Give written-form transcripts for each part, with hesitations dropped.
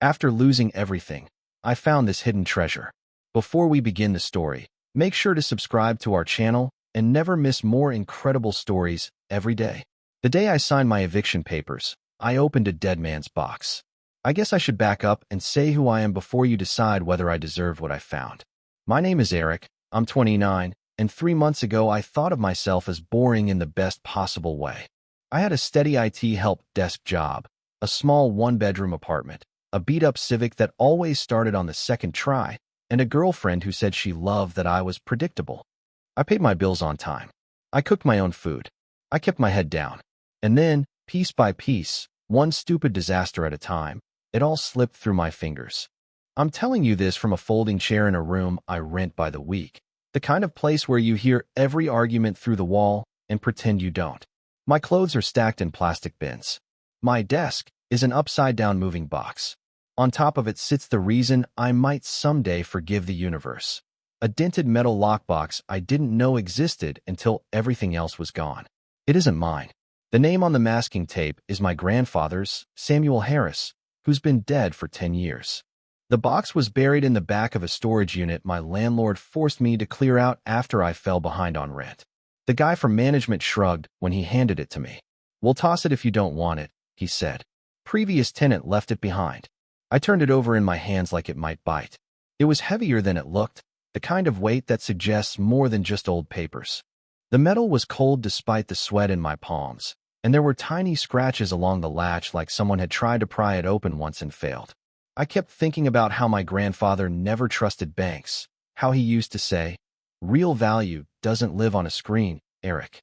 After losing everything, I found this hidden treasure. Before we begin the story, make sure to subscribe to our channel and never miss more incredible stories every day. The day I signed my eviction papers, I opened a dead man's box. I guess I should back up and say who I am before you decide whether I deserve what I found. My name is Eric, I'm 29, and 3 months ago I thought of myself as boring in the best possible way. I had a steady IT help desk job, a small one-bedroom apartment, a beat-up Civic that always started on the second try, and a girlfriend who said she loved that I was predictable. I paid my bills on time. I cooked my own food. I kept my head down. And then, piece by piece, one stupid disaster at a time, it all slipped through my fingers. I'm telling you this from a folding chair in a room I rent by the week, the kind of place where you hear every argument through the wall and pretend you don't. My clothes are stacked in plastic bins. My desk is an upside-down moving box. On top of it sits the reason I might someday forgive the universe. A dented metal lockbox I didn't know existed until everything else was gone. It isn't mine. The name on the masking tape is my grandfather's, Samuel Harris, who's been dead for 10 years. The box was buried in the back of a storage unit my landlord forced me to clear out after I fell behind on rent. The guy from management shrugged when he handed it to me. "We'll toss it if you don't want it," he said. Previous tenant left it behind. I turned it over in my hands like it might bite. It was heavier than it looked, the kind of weight that suggests more than just old papers. The metal was cold despite the sweat in my palms, and there were tiny scratches along the latch like someone had tried to pry it open once and failed. I kept thinking about how my grandfather never trusted banks, how he used to say, "Real value doesn't live on a screen, Eric."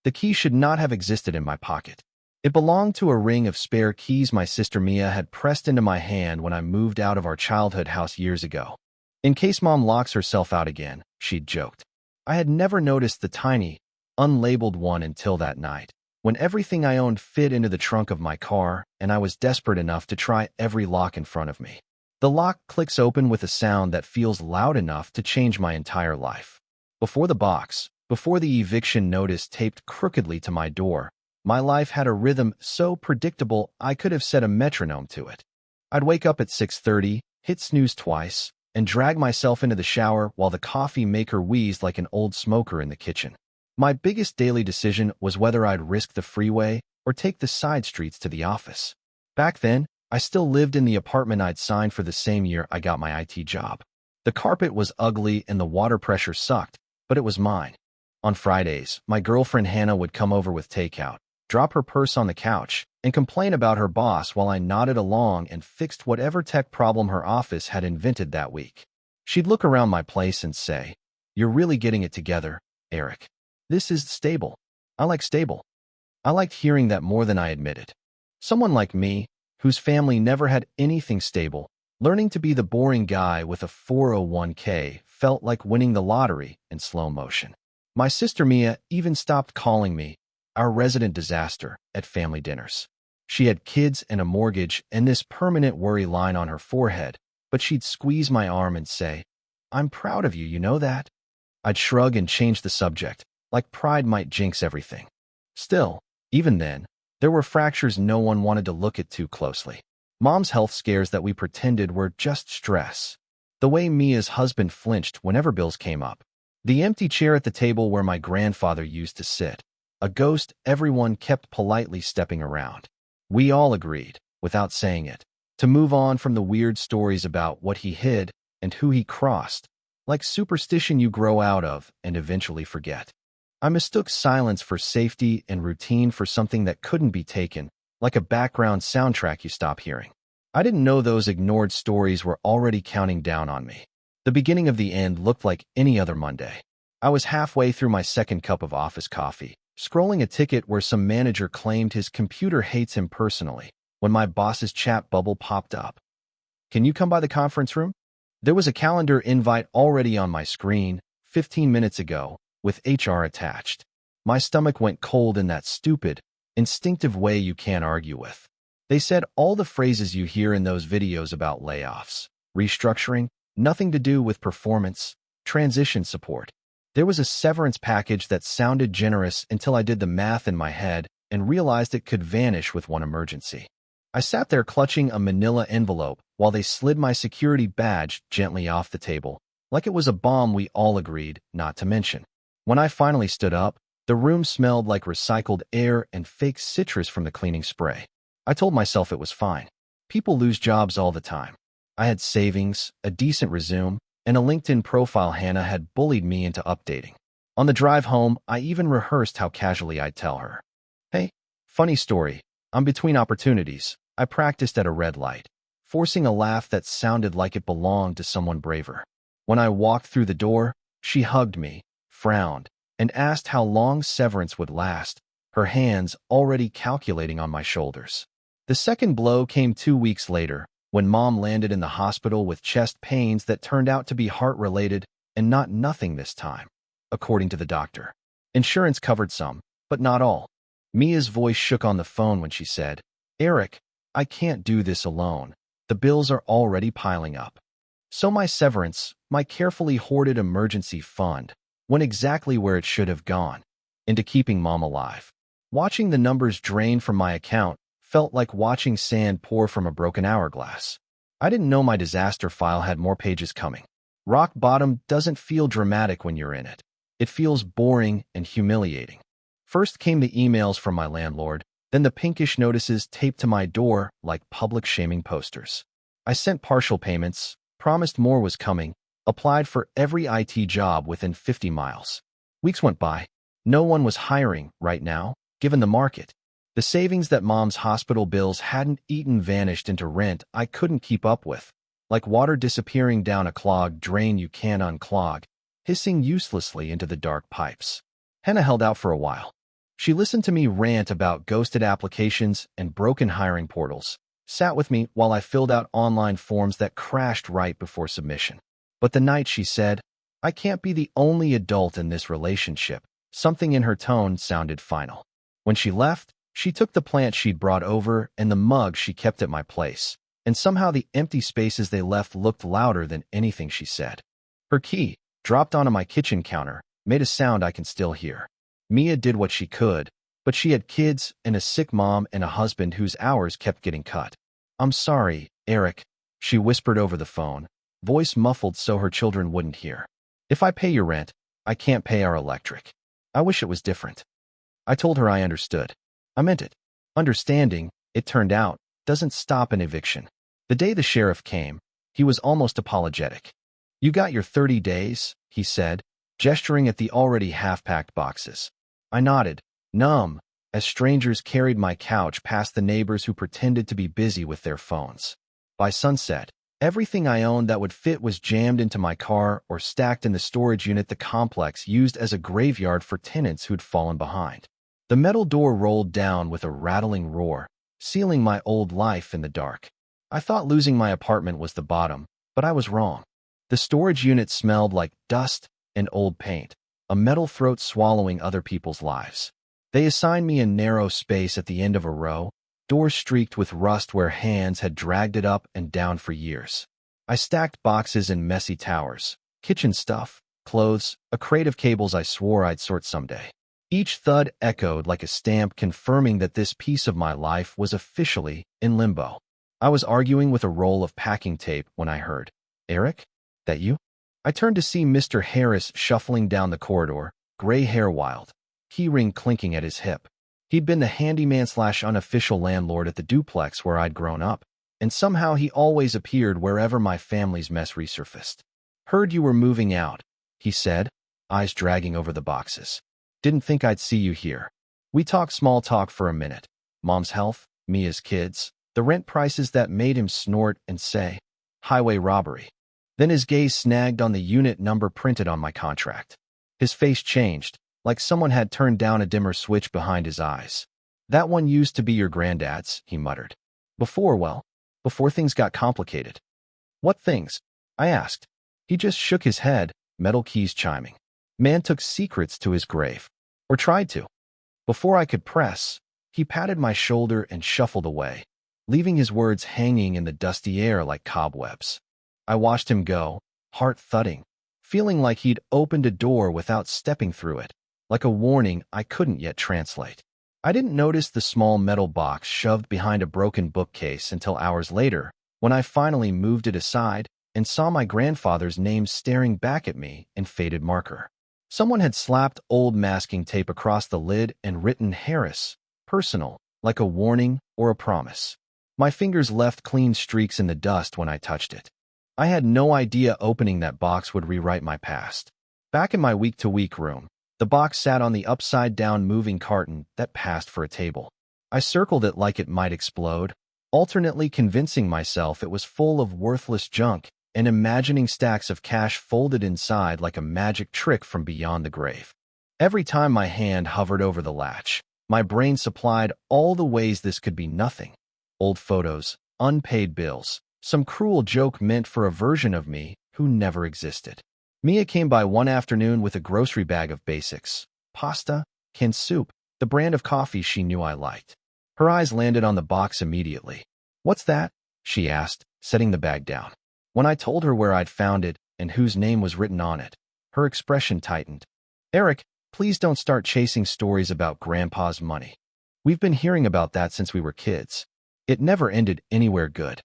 The key should not have existed in my pocket. It belonged to a ring of spare keys my sister Mia had pressed into my hand when I moved out of our childhood house years ago. In case Mom locks herself out again, she'd joked. I had never noticed the tiny, unlabeled one until that night, when everything I owned fit into the trunk of my car and I was desperate enough to try every lock in front of me. The lock clicks open with a sound that feels loud enough to change my entire life. Before the box, before the eviction notice taped crookedly to my door, my life had a rhythm so predictable I could have set a metronome to it. I'd wake up at 6:30, hit snooze twice, and drag myself into the shower while the coffee maker wheezed like an old smoker in the kitchen. My biggest daily decision was whether I'd risk the freeway or take the side streets to the office. Back then, I still lived in the apartment I'd signed for the same year I got my IT job. The carpet was ugly and the water pressure sucked, but it was mine. On Fridays, my girlfriend Hannah would come over with takeout, drop her purse on the couch, and complain about her boss while I nodded along and fixed whatever tech problem her office had invented that week. She'd look around my place and say, "You're really getting it together, Eric. This is stable." I like stable. I liked hearing that more than I admitted. Someone like me, whose family never had anything stable, learning to be the boring guy with a 401k felt like winning the lottery in slow motion. My sister Mia even stopped calling me our resident disaster at family dinners. She had kids and a mortgage and this permanent worry line on her forehead, but she'd squeeze my arm and say, "I'm proud of you, you know that?" I'd shrug and change the subject, like pride might jinx everything. Still, even then, there were fractures no one wanted to look at too closely. Mom's health scares that we pretended were just stress. The way Mia's husband flinched whenever bills came up. The empty chair at the table where my grandfather used to sit. A ghost everyone kept politely stepping around. We all agreed, without saying it, to move on from the weird stories about what he hid and who he crossed, like superstition you grow out of and eventually forget. I mistook silence for safety and routine for something that couldn't be taken, like a background soundtrack you stop hearing. I didn't know those ignored stories were already counting down on me. The beginning of the end looked like any other Monday. I was halfway through my second cup of office coffee, scrolling a ticket where some manager claimed his computer hates him personally, when my boss's chat bubble popped up. "Can you come by the conference room?" There was a calendar invite already on my screen, 15 minutes ago, with HR attached. My stomach went cold in that stupid, instinctive way you can't argue with. They said all the phrases you hear in those videos about layoffs, restructuring, nothing to do with performance, transition support. There was a severance package that sounded generous until I did the math in my head and realized it could vanish with one emergency. I sat there clutching a manila envelope while they slid my security badge gently off the table, like it was a bomb we all agreed not to mention. When I finally stood up, the room smelled like recycled air and fake citrus from the cleaning spray. I told myself it was fine. People lose jobs all the time. I had savings, a decent resume, and a LinkedIn profile Hannah had bullied me into updating. On the drive home, I even rehearsed how casually I'd tell her, "Hey, funny story. I'm between opportunities." I practiced at a red light, forcing a laugh that sounded like it belonged to someone braver. When I walked through the door, she hugged me, frowned, and asked how long severance would last, her hands already calculating on my shoulders. The second blow came 2 weeks later, when Mom landed in the hospital with chest pains that turned out to be heart-related and not nothing this time, according to the doctor. Insurance covered some, but not all. Mia's voice shook on the phone when she said, "Eric, I can't do this alone. The bills are already piling up." So my severance, my carefully hoarded emergency fund, went exactly where it should have gone, into keeping Mom alive. Watching the numbers drain from my account felt like watching sand pour from a broken hourglass. I didn't know my disaster file had more pages coming. Rock bottom doesn't feel dramatic when you're in it. It feels boring and humiliating. First came the emails from my landlord, then the pinkish notices taped to my door like public shaming posters. I sent partial payments, promised more was coming, applied for every IT job within 50 miles. Weeks went by. No one was hiring right now, given the market. The savings that Mom's hospital bills hadn't eaten vanished into rent I couldn't keep up with, like water disappearing down a clogged drain you can't unclog, hissing uselessly into the dark pipes. Hannah held out for a while. She listened to me rant about ghosted applications and broken hiring portals, sat with me while I filled out online forms that crashed right before submission. But the night she said, "I can't be the only adult in this relationship," something in her tone sounded final. When she left, she took the plant she'd brought over and the mug she kept at my place, and somehow the empty spaces they left looked louder than anything she said. Her key, dropped onto my kitchen counter, made a sound I can still hear. Mia did what she could, but she had kids and a sick mom and a husband whose hours kept getting cut. "I'm sorry, Eric," she whispered over the phone, voice muffled so her children wouldn't hear. "If I pay your rent, I can't pay our electric. I wish it was different." I told her I understood. I meant it. Understanding, it turned out, doesn't stop an eviction. The day the sheriff came, he was almost apologetic. "You got your 30 days, he said, gesturing at the already half-packed boxes. I nodded, numb, as strangers carried my couch past the neighbors who pretended to be busy with their phones. By sunset, everything I owned that would fit was jammed into my car or stacked in the storage unit the complex used as a graveyard for tenants who'd fallen behind. The metal door rolled down with a rattling roar, sealing my old life in the dark. I thought losing my apartment was the bottom, but I was wrong. The storage unit smelled like dust and old paint, a metal throat swallowing other people's lives. They assigned me a narrow space at the end of a row, doors streaked with rust where hands had dragged it up and down for years. I stacked boxes in messy towers, kitchen stuff, clothes, a crate of cables I swore I'd sort someday. Each thud echoed like a stamp confirming that this piece of my life was officially in limbo. I was arguing with a roll of packing tape when I heard, "Eric? That you?" I turned to see Mr. Harris shuffling down the corridor, gray hair wild, keyring clinking at his hip. He'd been the handyman/unofficial landlord at the duplex where I'd grown up, and somehow he always appeared wherever my family's mess resurfaced. "Heard you were moving out," he said, eyes dragging over the boxes. "Didn't think I'd see you here." We talked small talk for a minute. Mom's health, Mia's kids, the rent prices that made him snort and say, "Highway robbery." Then his gaze snagged on the unit number printed on my contract. His face changed, like someone had turned down a dimmer switch behind his eyes. "That one used to be your granddad's," he muttered. Before things got complicated." "What things?" I asked. He just shook his head, metal keys chiming. Man took secrets to his grave. Or tried to. Before I could press, he patted my shoulder and shuffled away, leaving his words hanging in the dusty air like cobwebs. I watched him go, heart thudding, feeling like he'd opened a door without stepping through it, like a warning I couldn't yet translate. I didn't notice the small metal box shoved behind a broken bookcase until hours later, when I finally moved it aside and saw my grandfather's name staring back at me in faded marker. Someone had slapped old masking tape across the lid and written Harris, personal, like a warning or a promise. My fingers left clean streaks in the dust when I touched it. I had no idea opening that box would rewrite my past. Back in my week-to-week room, the box sat on the upside-down moving carton that passed for a table. I circled it like it might explode, alternately convincing myself it was full of worthless junk and imagining stacks of cash folded inside like a magic trick from beyond the grave. Every time my hand hovered over the latch, my brain supplied all the ways this could be nothing. Old photos, unpaid bills, some cruel joke meant for a version of me who never existed. Mia came by one afternoon with a grocery bag of basics: pasta, canned soup, the brand of coffee she knew I liked. Her eyes landed on the box immediately. "What's that?" she asked, setting the bag down. When I told her where I'd found it and whose name was written on it, her expression tightened. "Eric, please don't start chasing stories about Grandpa's money. We've been hearing about that since we were kids. It never ended anywhere good.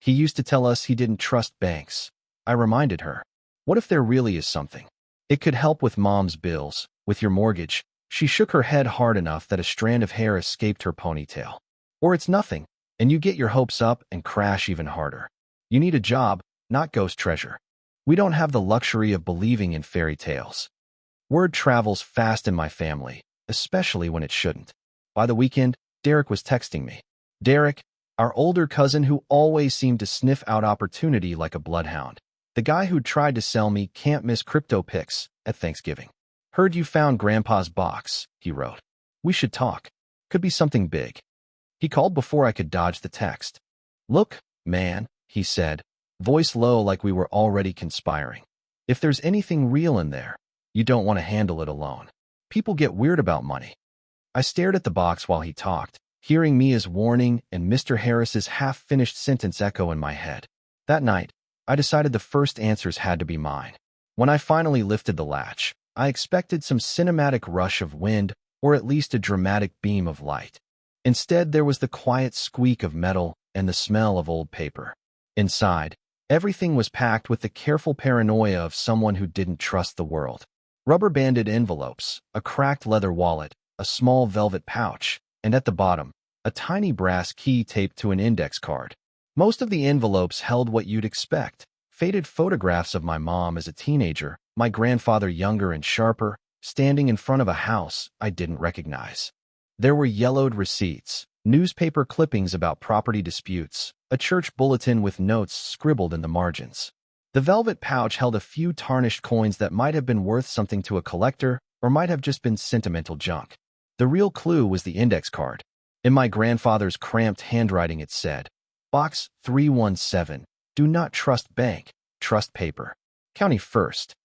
He used to tell us he didn't trust banks." I reminded her. "What if there really is something? It could help with Mom's bills, with your mortgage." She shook her head hard enough that a strand of hair escaped her ponytail. "Or it's nothing, and you get your hopes up and crash even harder. You need a job, not ghost treasure. We don't have the luxury of believing in fairy tales." Word travels fast in my family, especially when it shouldn't. By the weekend, Derek was texting me. Derek, our older cousin who always seemed to sniff out opportunity like a bloodhound. The guy who'd tried to sell me can't-miss crypto picks at Thanksgiving. "Heard you found Grandpa's box," he wrote. "We should talk. Could be something big." He called before I could dodge the text. "Look, man," he said, voice low like we were already conspiring. "If there's anything real in there, you don't want to handle it alone. People get weird about money." I stared at the box while he talked, hearing Mia's warning and Mr. Harris's half-finished sentence echo in my head. That night, I decided the first answers had to be mine. When I finally lifted the latch, I expected some cinematic rush of wind or at least a dramatic beam of light. Instead, there was the quiet squeak of metal and the smell of old paper. Inside, everything was packed with the careful paranoia of someone who didn't trust the world. Rubber-banded envelopes, a cracked leather wallet, a small velvet pouch, and at the bottom, a tiny brass key taped to an index card. Most of the envelopes held what you'd expect: faded photographs of my mom as a teenager, my grandfather younger and sharper, standing in front of a house I didn't recognize. There were yellowed receipts, newspaper clippings about property disputes, a church bulletin with notes scribbled in the margins. The velvet pouch held a few tarnished coins that might have been worth something to a collector or might have just been sentimental junk. The real clue was the index card. In my grandfather's cramped handwriting it said, "Box 317, do not trust bank, trust paper. County first."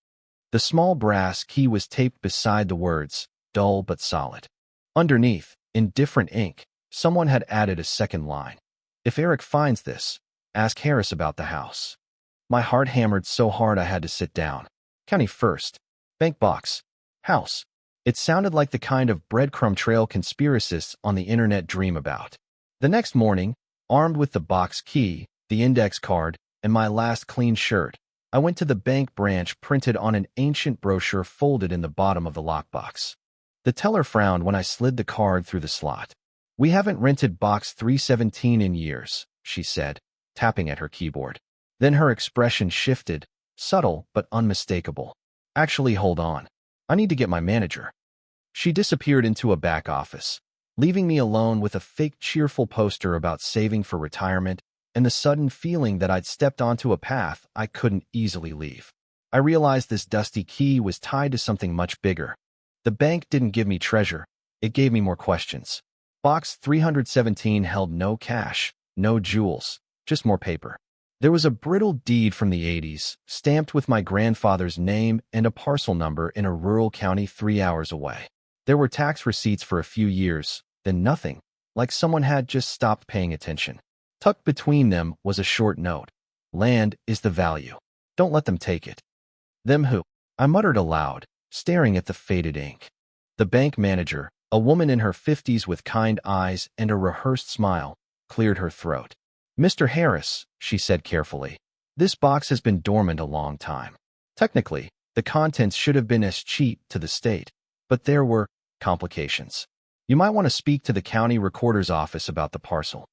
The small brass key was taped beside the words, dull but solid. Underneath, in different ink, someone had added a second line. "If Eric finds this, ask Harris about the house." My heart hammered so hard I had to sit down. County first, bank box, house. It sounded like the kind of breadcrumb trail conspiracists on the internet dream about. The next morning, armed with the box key, the index card, and my last clean shirt, I went to the bank branch printed on an ancient brochure folded in the bottom of the lockbox. The teller frowned when I slid the card through the slot. "We haven't rented box 317 in years," she said, tapping at her keyboard. Then her expression shifted, subtle but unmistakable. "Actually, hold on. I need to get my manager." She disappeared into a back office, leaving me alone with a fake cheerful poster about saving for retirement and the sudden feeling that I'd stepped onto a path I couldn't easily leave. I realized this dusty key was tied to something much bigger. The bank didn't give me treasure, it gave me more questions. Box 317 held no cash, no jewels, just more paper. There was a brittle deed from the 80s, stamped with my grandfather's name and a parcel number in a rural county 3 hours away. There were tax receipts for a few years, then nothing, like someone had just stopped paying attention. Tucked between them was a short note. "Land is the value. Don't let them take it." "Them who?" I muttered aloud, staring at the faded ink. The bank manager, A woman in her 50s with kind eyes and a rehearsed smile cleared her throat. "Mr. Harris," she said carefully, "this box has been dormant a long time. Technically, the contents should have been escheat to the state, but there were complications. You might want to speak to the county recorder's office about the parcel."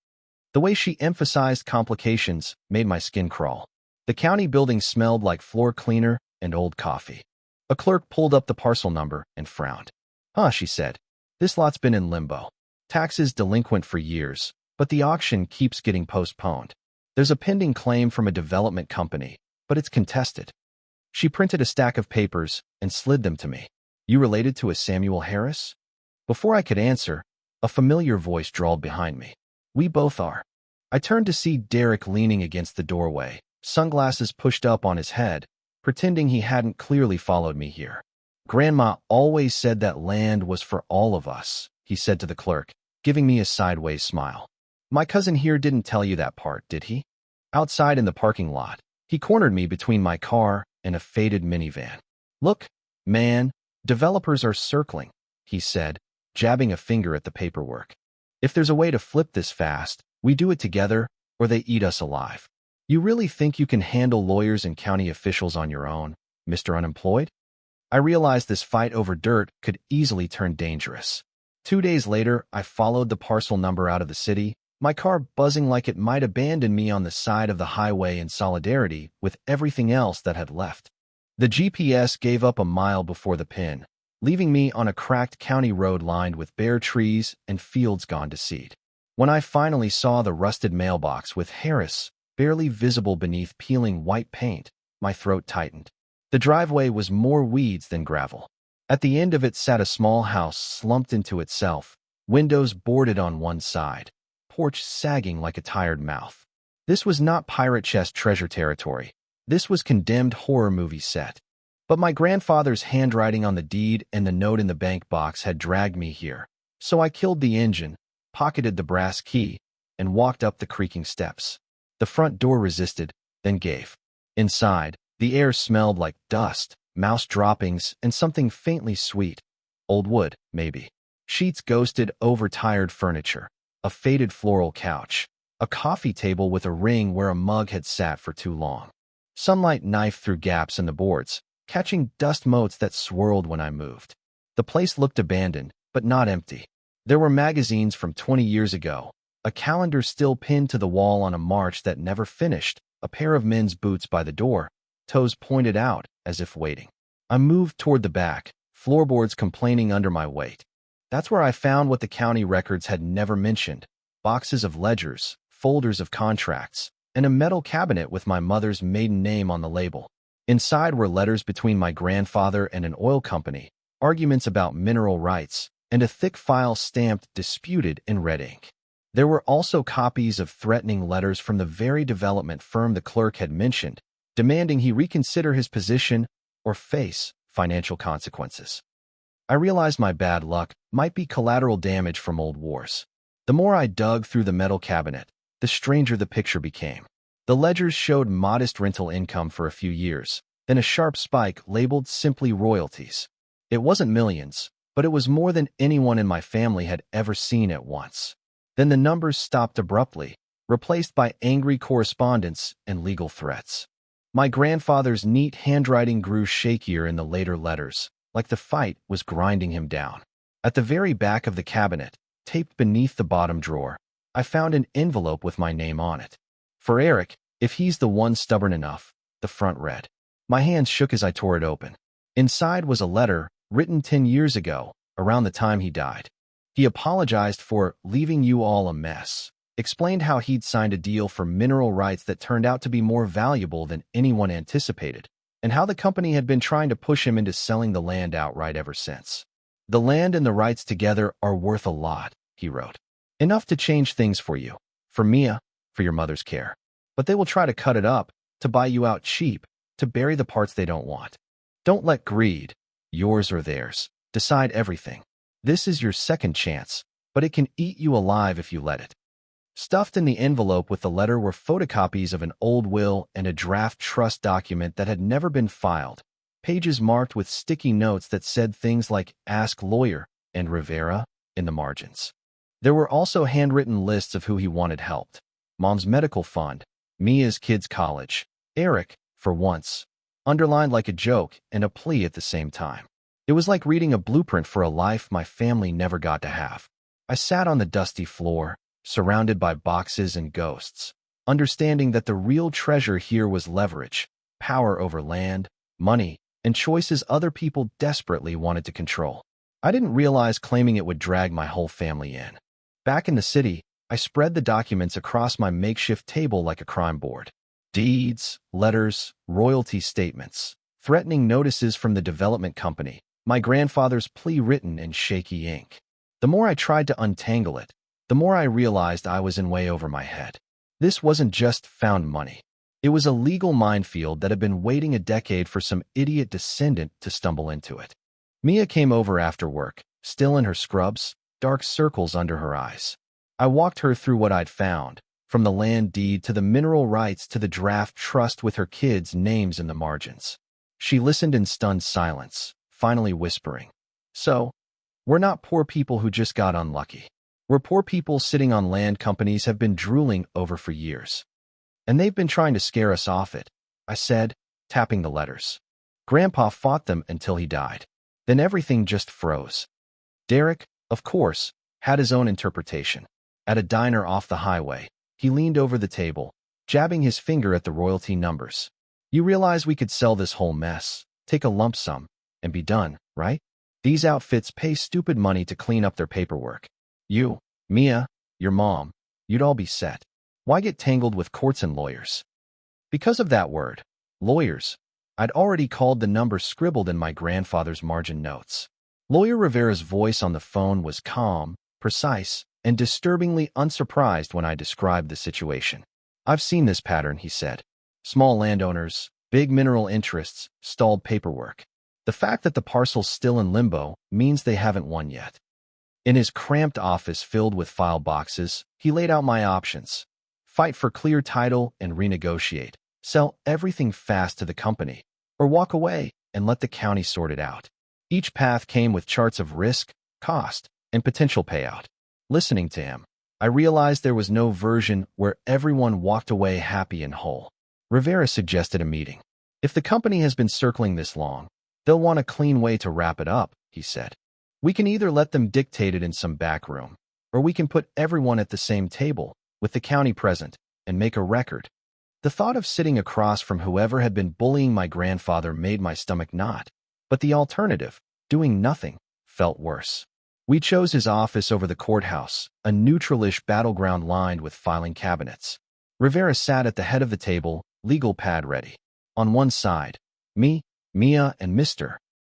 The way she emphasized complications made my skin crawl. The county building smelled like floor cleaner and old coffee. A clerk pulled up the parcel number and frowned. "Huh," she said. "This lot's been in limbo. Taxes delinquent for years, but the auction keeps getting postponed. There's a pending claim from a development company, but it's contested." She printed a stack of papers and slid them to me. "You related to a Samuel Harris?" Before I could answer, a familiar voice drawled behind me. "We both are." I turned to see Derek leaning against the doorway, sunglasses pushed up on his head, pretending he hadn't clearly followed me here. "Grandma always said that land was for all of us," he said to the clerk, giving me a sideways smile. "My cousin here didn't tell you that part, did he?" Outside in the parking lot, he cornered me between my car and a faded minivan. "Look, man, developers are circling," he said, jabbing a finger at the paperwork. "If there's a way to flip this fast, we do it together or they eat us alive. You really think you can handle lawyers and county officials on your own, Mr. Unemployed?" I realized this fight over dirt could easily turn dangerous. 2 days later, I followed the parcel number out of the city, my car buzzing like it might abandon me on the side of the highway in solidarity with everything else that had left. The GPS gave up a mile before the pin, leaving me on a cracked county road lined with bare trees and fields gone to seed. When I finally saw the rusted mailbox with Harris barely visible beneath peeling white paint, my throat tightened. The driveway was more weeds than gravel. At the end of it sat a small house slumped into itself, windows boarded on one side, porch sagging like a tired mouth. This was not pirate chest treasure territory. This was condemned horror movie set. But my grandfather's handwriting on the deed and the note in the bank box had dragged me here. So I killed the engine, pocketed the brass key, and walked up the creaking steps. The front door resisted, then gave. Inside, the air smelled like dust, mouse droppings, and something faintly sweet. Old wood, maybe. Sheets ghosted overtired furniture, a faded floral couch, a coffee table with a ring where a mug had sat for too long. Sunlight knifed through gaps in the boards, catching dust motes that swirled when I moved. The place looked abandoned, but not empty. There were magazines from 20 years ago, a calendar still pinned to the wall on a march that never finished, a pair of men's boots by the door, toes pointed out as if waiting. I moved toward the back, floorboards complaining under my weight. That's where I found what the county records had never mentioned: boxes of ledgers, folders of contracts, and a metal cabinet with my mother's maiden name on the label. Inside were letters between my grandfather and an oil company, arguments about mineral rights, and a thick file stamped "disputed" in red ink. There were also copies of threatening letters from the very development firm the clerk had mentioned, demanding he reconsider his position or face financial consequences. I realized my bad luck might be collateral damage from old wars. The more I dug through the metal cabinet, the stranger the picture became. The ledgers showed modest rental income for a few years, then a sharp spike labeled simply royalties. It wasn't millions, but it was more than anyone in my family had ever seen at once. Then the numbers stopped abruptly, replaced by angry correspondence and legal threats. My grandfather's neat handwriting grew shakier in the later letters, like the fight was grinding him down. At the very back of the cabinet, taped beneath the bottom drawer, I found an envelope with my name on it. "For Eric, if he's the one stubborn enough," the front read. My hands shook as I tore it open. Inside was a letter written 10 years ago, around the time he died. He apologized for leaving you all a mess, explained how he'd signed a deal for mineral rights that turned out to be more valuable than anyone anticipated, and how the company had been trying to push him into selling the land outright ever since. "The land and the rights together are worth a lot," he wrote. "Enough to change things for you, for Mia, for your mother's care. But they will try to cut it up, to buy you out cheap, to bury the parts they don't want. Don't let greed, yours or theirs, decide everything. This is your second chance, but it can eat you alive if you let it." Stuffed in the envelope with the letter were photocopies of an old will and a draft trust document that had never been filed, pages marked with sticky notes that said things like "Ask Lawyer" and "Rivera," in the margins. There were also handwritten lists of who he wanted helped. Mom's medical fund, Mia's kids' college, Eric, for once, underlined like a joke and a plea at the same time. It was like reading a blueprint for a life my family never got to have. I sat on the dusty floor, surrounded by boxes and ghosts, understanding that the real treasure here was leverage, power over land, money, and choices other people desperately wanted to control. I didn't realize claiming it would drag my whole family in. Back in the city, I spread the documents across my makeshift table like a crime board. Deeds, letters, royalty statements, threatening notices from the development company, my grandfather's plea written in shaky ink. The more I tried to untangle it, the more I realized I was in way over my head. This wasn't just found money. It was a legal minefield that had been waiting a decade for some idiot descendant to stumble into it. Mia came over after work, still in her scrubs, dark circles under her eyes. I walked her through what I'd found, from the land deed to the mineral rights to the draft trust with her kids' names in the margins. She listened in stunned silence, finally whispering, "So, we're not poor people who just got unlucky. We're poor people sitting on land companies have been drooling over for years. And they've been trying to scare us off it," I said, tapping the letters. "Grandpa fought them until he died. Then everything just froze." Derek, of course, had his own interpretation. At a diner off the highway, he leaned over the table, jabbing his finger at the royalty numbers. "You realize we could sell this whole mess, take a lump sum, and be done, right? These outfits pay stupid money to clean up their paperwork. You, Mia, your mom, you'd all be set. Why get tangled with courts and lawyers?" Because of that word, lawyers, I'd already called the number scribbled in my grandfather's margin notes. Lawyer Rivera's voice on the phone was calm, precise, and disturbingly unsurprised when I described the situation. "I've seen this pattern," he said. "Small landowners, big mineral interests, stalled paperwork. The fact that the parcel's still in limbo means they haven't won yet." In his cramped office filled with file boxes, he laid out my options. Fight for clear title and renegotiate. Sell everything fast to the company. Or walk away and let the county sort it out. Each path came with charts of risk, cost, and potential payout. Listening to him, I realized there was no version where everyone walked away happy and whole. Rivera suggested a meeting. "If the company has been circling this long, they'll want a clean way to wrap it up," he said. "We can either let them dictate it in some back room, or we can put everyone at the same table, with the county present, and make a record." The thought of sitting across from whoever had been bullying my grandfather made my stomach knot, but the alternative, doing nothing, felt worse. We chose his office over the courthouse, a neutralish battleground lined with filing cabinets. Rivera sat at the head of the table, legal pad ready. On one side, me, Mia, and Mr.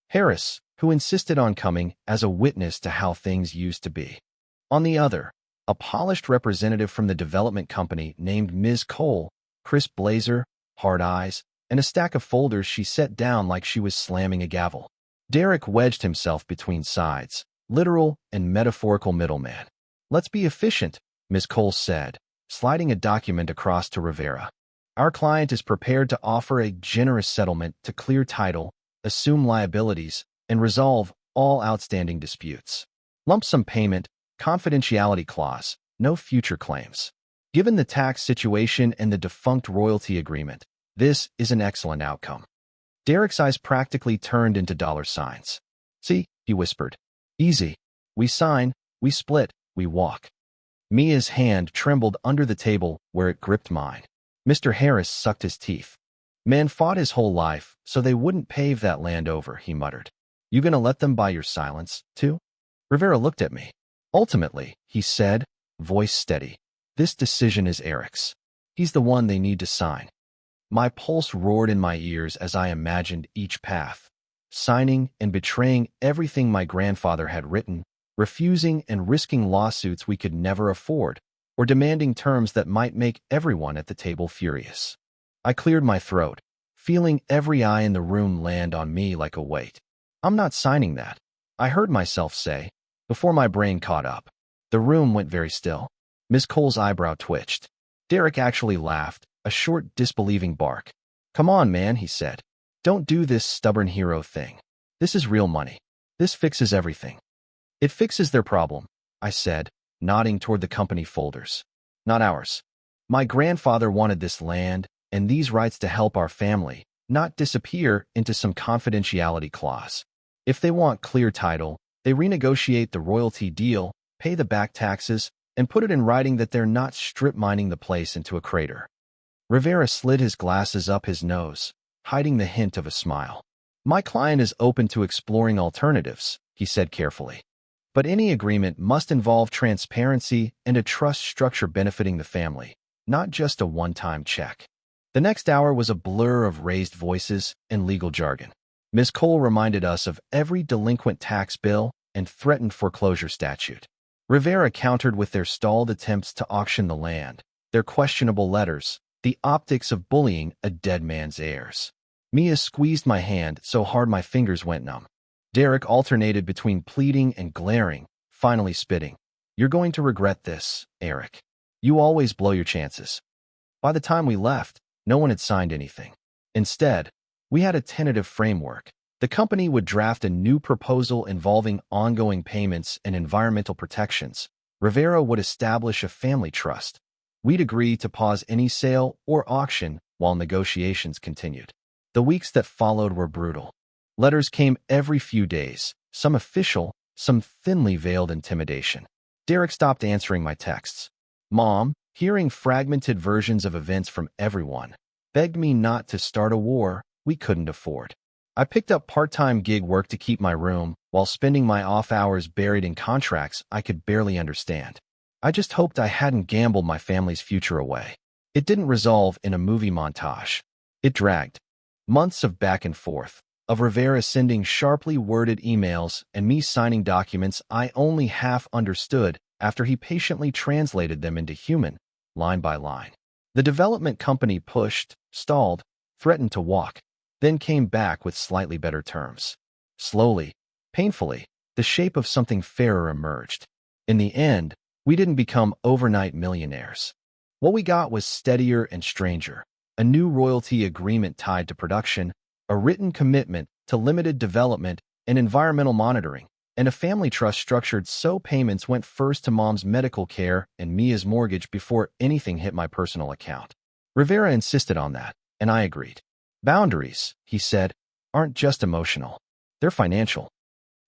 Harris, who insisted on coming as a witness to how things used to be. On the other, a polished representative from the development company named Ms. Cole, crisp blazer, hard eyes, and a stack of folders she set down like she was slamming a gavel. Derek wedged himself between sides, literal and metaphorical middleman. "Let's be efficient," Ms. Cole said, sliding a document across to Rivera. "Our client is prepared to offer a generous settlement to clear title, assume liabilities, and resolve all outstanding disputes. Lump sum payment, confidentiality clause, no future claims. Given the tax situation and the defunct royalty agreement, this is an excellent outcome." Derek's eyes practically turned into dollar signs. "See," he whispered. "Easy. We sign, we split, we walk." Mia's hand trembled under the table where it gripped mine. Mr. Harris sucked his teeth. "Man fought his whole life so they wouldn't pave that land over," he muttered. "You gonna let them buy your silence, too?" Rivera looked at me. "Ultimately," he said, voice steady, "this decision is Eric's. He's the one they need to sign." My pulse roared in my ears as I imagined each path. Signing and betraying everything my grandfather had written, refusing and risking lawsuits we could never afford, or demanding terms that might make everyone at the table furious. I cleared my throat, feeling every eye in the room land on me like a weight. "I'm not signing that," I heard myself say, before my brain caught up. The room went very still. Miss Cole's eyebrow twitched. Derek actually laughed, a short, disbelieving bark. "Come on, man," he said. "Don't do this stubborn hero thing. This is real money. This fixes everything. It fixes their problem, I said, nodding toward the company folders. Not ours. My grandfather wanted this land and these rights to help our family, not disappear into some confidentiality clause. If they want clear title, they renegotiate the royalty deal, pay the back taxes, and put it in writing that they're not strip mining the place into a crater. Rivera slid his glasses up his nose, hiding the hint of a smile. My client is open to exploring alternatives, he said carefully. But any agreement must involve transparency and a trust structure benefiting the family, not just a one-time check. The next hour was a blur of raised voices and legal jargon. Ms. Cole reminded us of every delinquent tax bill and threatened foreclosure statute. Rivera countered with their stalled attempts to auction the land, their questionable letters, the optics of bullying a dead man's heirs. Mia squeezed my hand so hard my fingers went numb. Derek alternated between pleading and glaring, finally spitting. You're going to regret this, Eric. You always blow your chances. By the time we left, no one had signed anything. Instead, we had a tentative framework. The company would draft a new proposal involving ongoing payments and environmental protections. Rivera would establish a family trust. We'd agree to pause any sale or auction while negotiations continued. The weeks that followed were brutal. Letters came every few days, some official, some thinly veiled intimidation. Derek stopped answering my texts. Mom, hearing fragmented versions of events from everyone, begged me not to start a war we couldn't afford. I picked up part-time gig work to keep my room while spending my off hours buried in contracts I could barely understand. I just hoped I hadn't gambled my family's future away. It didn't resolve in a movie montage. It dragged. Months of back and forth, of Rivera sending sharply worded emails and me signing documents I only half understood after he patiently translated them into human, line by line. The development company pushed, stalled, threatened to walk, then came back with slightly better terms. Slowly, painfully, the shape of something fairer emerged. In the end, we didn't become overnight millionaires. What we got was steadier and stranger. A new royalty agreement tied to production, a written commitment to limited development and environmental monitoring, and a family trust structured so payments went first to Mom's medical care and Mia's mortgage before anything hit my personal account. Rivera insisted on that, and I agreed. Boundaries, he said, aren't just emotional. They're financial.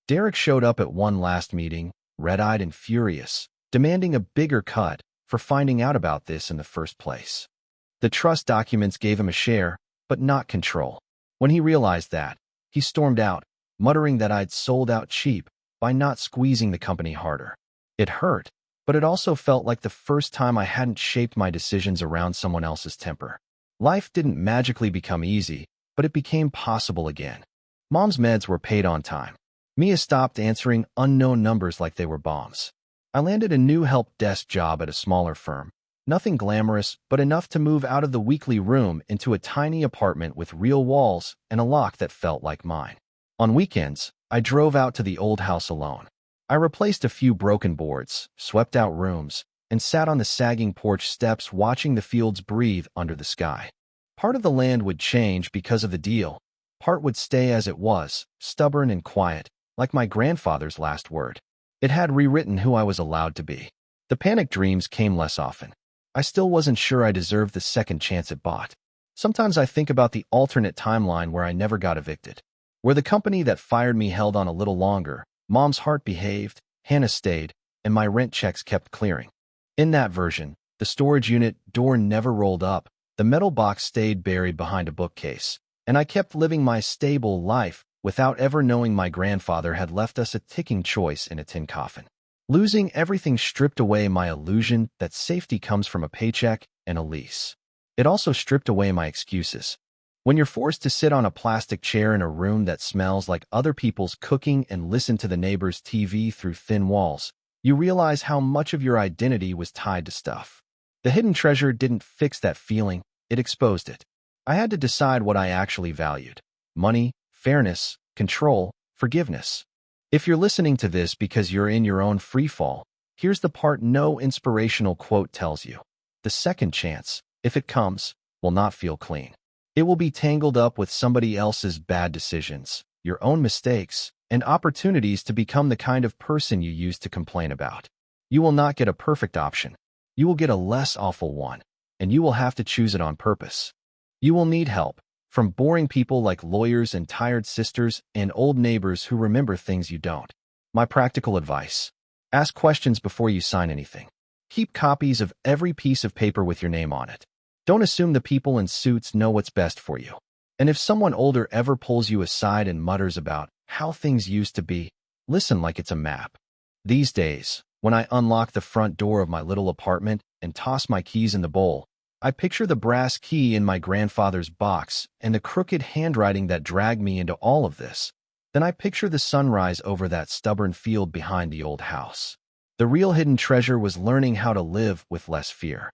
Derek showed up at one last meeting, red-eyed and furious, demanding a bigger cut for finding out about this in the first place. The trust documents gave him a share, but not control. When he realized that, he stormed out, muttering that I'd sold out cheap by not squeezing the company harder. It hurt, but it also felt like the first time I hadn't shaped my decisions around someone else's temper. Life didn't magically become easy, but it became possible again. Mom's meds were paid on time. Mia stopped answering unknown numbers like they were bombs. I landed a new help desk job at a smaller firm. Nothing glamorous, but enough to move out of the weekly room into a tiny apartment with real walls and a lock that felt like mine. On weekends, I drove out to the old house alone. I replaced a few broken boards, swept out rooms, and sat on the sagging porch steps watching the fields breathe under the sky. Part of the land would change because of the deal. Part would stay as it was, stubborn and quiet, like my grandfather's last word. It had rewritten who I was allowed to be. The panic dreams came less often. I still wasn't sure I deserved the second chance it bought. Sometimes I think about the alternate timeline where I never got evicted. Where the company that fired me held on a little longer, Mom's heart behaved, Hannah stayed, and my rent checks kept clearing. In that version, the storage unit door never rolled up, the metal box stayed buried behind a bookcase, and I kept living my stable life without ever knowing my grandfather had left us a ticking choice in a tin coffin. Losing everything stripped away my illusion that safety comes from a paycheck and a lease. It also stripped away my excuses. When you're forced to sit on a plastic chair in a room that smells like other people's cooking and listen to the neighbor's TV through thin walls, you realize how much of your identity was tied to stuff. The hidden treasure didn't fix that feeling, it exposed it. I had to decide what I actually valued: money, fairness, control, forgiveness. If you're listening to this because you're in your own freefall, here's the part no inspirational quote tells you. The second chance, if it comes, will not feel clean. It will be tangled up with somebody else's bad decisions, your own mistakes, and opportunities to become the kind of person you used to complain about. You will not get a perfect option. You will get a less awful one, and you will have to choose it on purpose. You will need help, from boring people like lawyers and tired sisters and old neighbors who remember things you don't. My practical advice: ask questions before you sign anything. Keep copies of every piece of paper with your name on it. Don't assume the people in suits know what's best for you. And if someone older ever pulls you aside and mutters about how things used to be, listen like it's a map. These days, when I unlock the front door of my little apartment and toss my keys in the bowl, I picture the brass key in my grandfather's box and the crooked handwriting that dragged me into all of this. Then I picture the sunrise over that stubborn field behind the old house. The real hidden treasure was learning how to live with less fear.